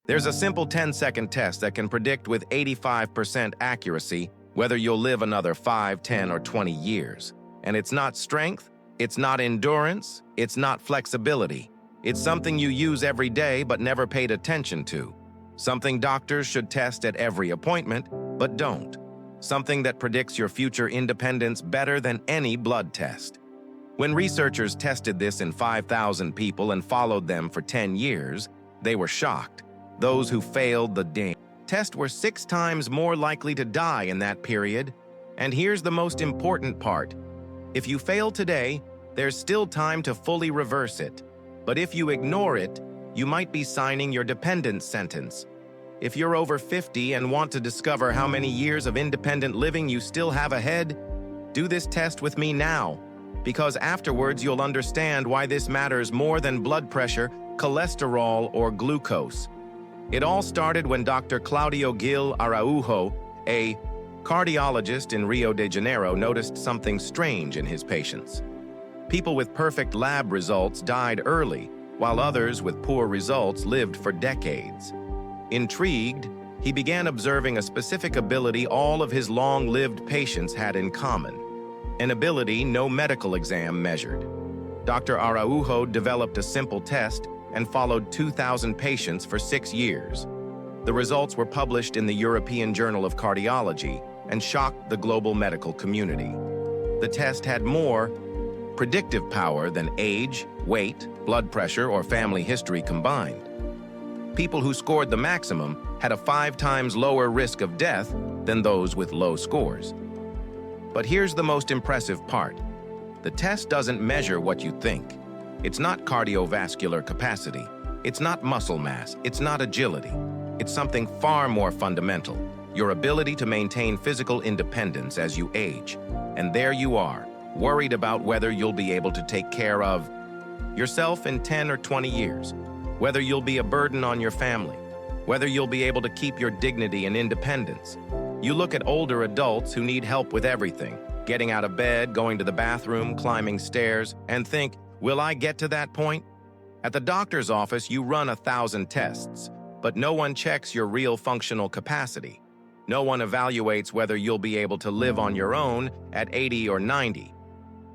There's a simple 10-second test that can predict with 85% accuracy whether you'll live another 5, 10, or 20 years. And it's not strength, it's not endurance, it's not flexibility. It's something you use every day but never paid attention to. Something doctors should test at every appointment, but don't. Something that predicts your future independence better than any blood test. When researchers tested this in 5,000 people and followed them for 10 years, they were shocked. Those who failed the test were 6 times more likely to die in that period. And here's the most important part. If you fail today, there's still time to fully reverse it. But if you ignore it, you might be signing your dependence sentence. If you're over 50 and want to discover how many years of independent living you still have ahead, do this test with me now, because afterwards you'll understand why this matters more than blood pressure, cholesterol, or glucose. It all started when Dr. Claudio Gil Araujo, a cardiologist in Rio de Janeiro, noticed something strange in his patients. People with perfect lab results died early, while others with poor results lived for decades. Intrigued, he began observing a specific ability all of his long-lived patients had in common, an ability no medical exam measured. Dr. Araujo developed a simple test and followed 2,000 patients for 6 years. The results were published in the European Journal of Cardiology and shocked the global medical community. The test had more predictive power than age, weight, blood pressure, or family history combined. People who scored the maximum had a 5 times lower risk of death than those with low scores. But here's the most impressive part. The test doesn't measure what you think. It's not cardiovascular capacity. It's not muscle mass. It's not agility. It's something far more fundamental, your ability to maintain physical independence as you age. And there you are, worried about whether you'll be able to take care of yourself in 10 or 20 years, whether you'll be a burden on your family, whether you'll be able to keep your dignity and independence. You look at older adults who need help with everything, getting out of bed, going to the bathroom, climbing stairs, and think, will I get to that point? At the doctor's office, you run 1,000 tests, but no one checks your real functional capacity. No one evaluates whether you'll be able to live on your own at 80 or 90.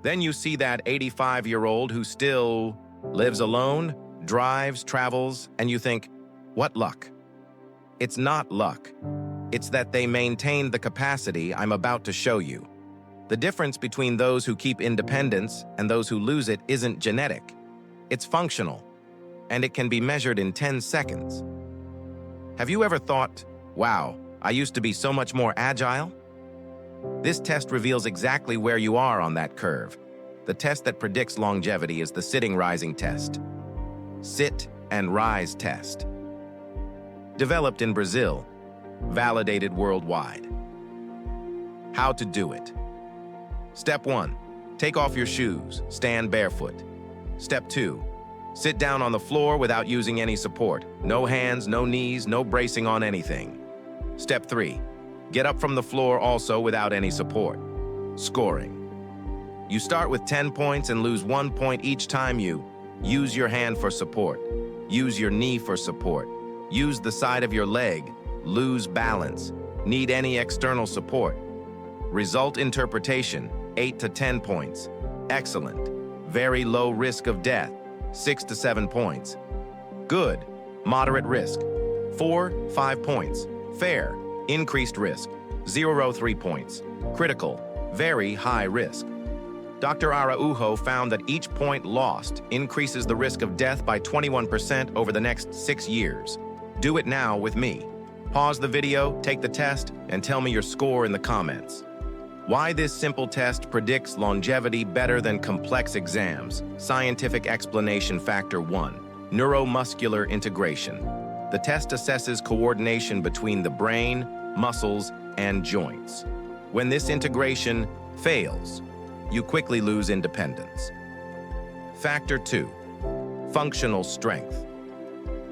Then you see that 85-year-old who still lives alone, drives, travels, and you think, what luck? It's not luck. It's that they maintained the capacity I'm about to show you. The difference between those who keep independence and those who lose it isn't genetic. It's functional, and it can be measured in 10 seconds. Have you ever thought, wow, I used to be so much more agile? This test reveals exactly where you are on that curve. The test that predicts longevity is the sitting-rising test. Sit and rise test. Developed in Brazil, validated worldwide. How to do it. Step 1, take off your shoes, stand barefoot. Step 2, sit down on the floor without using any support. No hands, no knees, no bracing on anything. Step 3, get up from the floor also without any support. Scoring. You start with 10 points and lose 1 point each time you use your hand for support, use your knee for support, use the side of your leg, lose balance, need any external support. Result interpretation, 8 to 10 points. Excellent. Very low risk of death, 6 to 7 points. Good, moderate risk, 4, 5 points. Fair, increased risk, 0, 3 points. Critical, very high risk. Dr. Araujo found that each point lost increases the risk of death by 21% over the next 6 years. Do it now with me. Pause the video, take the test, and tell me your score in the comments. Why this simple test predicts longevity better than complex exams. Scientific explanation factor 1, neuromuscular integration. The test assesses coordination between the brain, muscles, and joints. When this integration fails, you quickly lose independence. Factor 2, functional strength.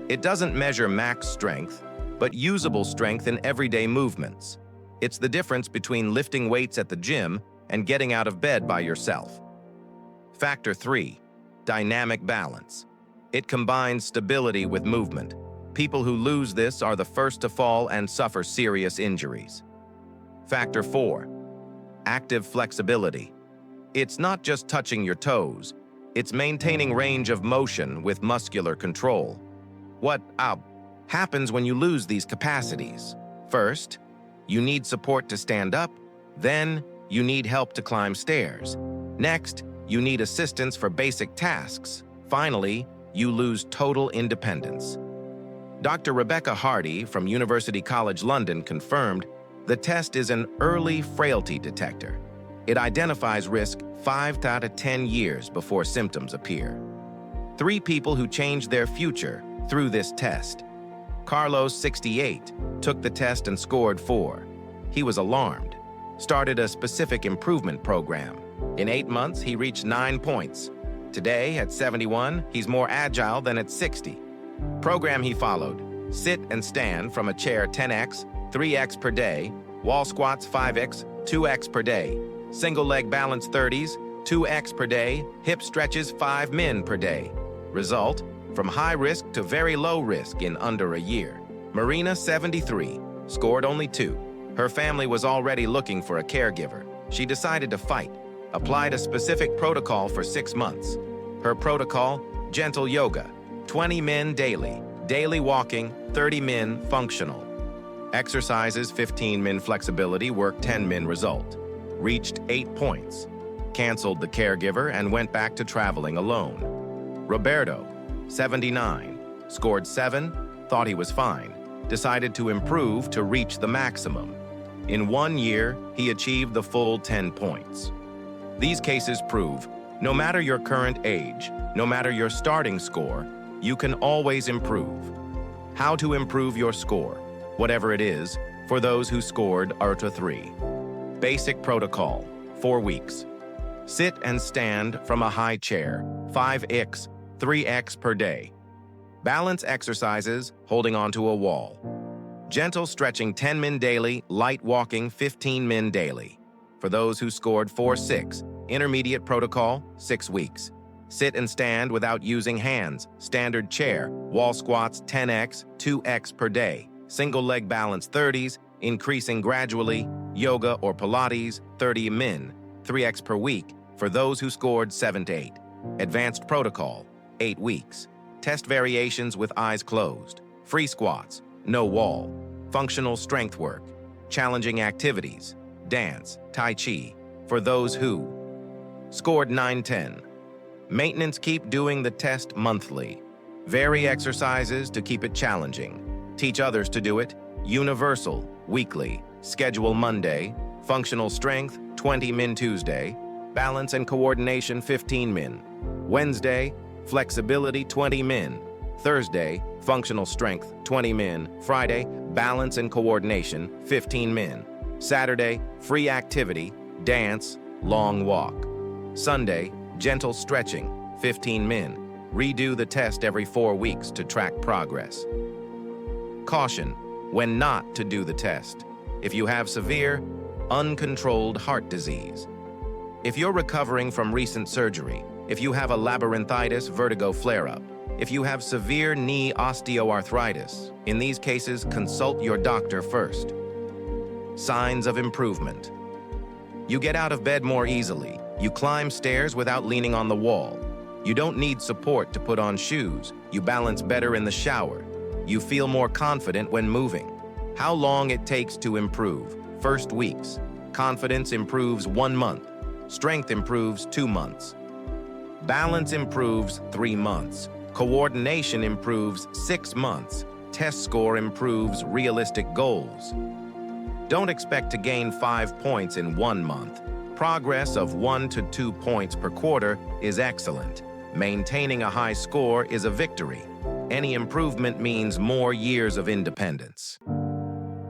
It doesn't measure max strength, but usable strength in everyday movements. It's the difference between lifting weights at the gym and getting out of bed by yourself. Factor 3, dynamic balance. It combines stability with movement. People who lose this are the first to fall and suffer serious injuries. Factor 4. Active flexibility. It's not just touching your toes, it's maintaining range of motion with muscular control. What happens when you lose these capacities? First, you need support to stand up. Then, you need help to climb stairs. Next, you need assistance for basic tasks. Finally, you lose total independence. Dr. Rebecca Hardy from University College London confirmed the test is an early frailty detector. It identifies risk 5 to 10 years before symptoms appear. 3 people who changed their future through this test. Carlos, 68, took the test and scored 4. He was alarmed, started a specific improvement program. In 8 months, he reached 9 points. Today, at 71, he's more agile than at 60. Program he followed: sit and stand from a chair 10x, 3x per day, wall squats 5x, 2x per day, single leg balance 30s, 2x per day, hip stretches 5 min per day. Result: from high risk to very low risk in under a year. Marina, 73, scored only 2. Her family was already looking for a caregiver. She decided to fight, applied a specific protocol for 6 months. Her protocol: gentle yoga, 20 min daily, daily walking, 30 min functional. Exercises: 15 min flexibility, work 10 min result. Reached 8 points. Canceled the caregiver and went back to traveling alone. Roberto, 79, scored 7, thought he was fine, decided to improve to reach the maximum. In 1 year, he achieved the full 10 points. These cases prove, no matter your current age, no matter your starting score, you can always improve. How to improve your score, whatever it is, for those who scored URTA 3. Basic protocol, 4 weeks. Sit and stand from a high chair, 5x, 3x per day. Balance exercises, holding onto a wall. Gentle stretching 10 min daily, light walking 15 min daily. For those who scored 4-6, intermediate protocol, 6 weeks. Sit and stand without using hands, standard chair, wall squats 10x, 2x per day. Single leg balance 30s, increasing gradually, yoga or Pilates 30 min, 3x per week for those who scored 7-8. Advanced protocol, 8 weeks. Test variations with eyes closed. Free squats, no wall. Functional strength work. Challenging activities, dance, tai chi, for those who scored 9-10. Maintenance: keep doing the test monthly. Vary exercises to keep it challenging. Teach others to do it. Universal, weekly. Schedule Monday. Functional strength, 20 min Tuesday. Balance and coordination, 15 min. Wednesday, flexibility, 20 min. Thursday, functional strength, 20 min. Friday, balance and coordination, 15 min. Saturday, free activity, dance, long walk. Sunday, gentle stretching, 15 min. Redo the test every 4 weeks to track progress. Caution: when not to do the test. If you have severe, uncontrolled heart disease. If you're recovering from recent surgery, if you have a labyrinthitis vertigo flare-up, if you have severe knee osteoarthritis, in these cases, consult your doctor first. Signs of improvement: you get out of bed more easily. You climb stairs without leaning on the wall. You don't need support to put on shoes. You balance better in the shower. You feel more confident when moving. How long it takes to improve: first weeks. Confidence improves 1 month. Strength improves 2 months. Balance improves 3 months. Coordination improves 6 months. Test score improves realistic goals. Don't expect to gain 5 points in 1 month. Progress of 1 to 2 points per quarter is excellent. Maintaining a high score is a victory. Any improvement means more years of independence.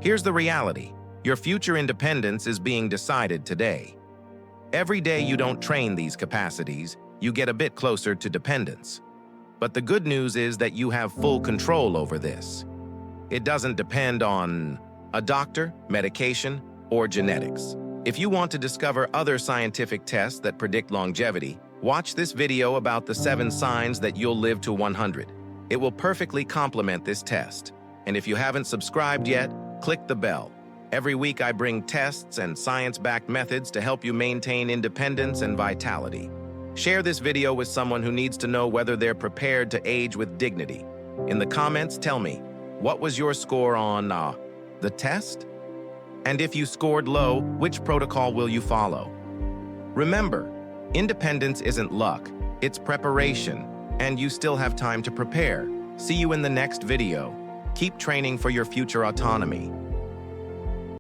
Here's the reality: your future independence is being decided today. Every day you don't train these capacities, you get a bit closer to dependence. But the good news is that you have full control over this. It doesn't depend on a doctor, medication, or genetics. If you want to discover other scientific tests that predict longevity, watch this video about the 7 signs that you'll live to 100. It will perfectly complement this test. And if you haven't subscribed yet, click the bell. Every week I bring tests and science-backed methods to help you maintain independence and vitality. Share this video with someone who needs to know whether they're prepared to age with dignity. In the comments, tell me, what was your score on the test? And if you scored low, which protocol will you follow? Remember, independence isn't luck, it's preparation, and you still have time to prepare. See you in the next video. Keep training for your future autonomy.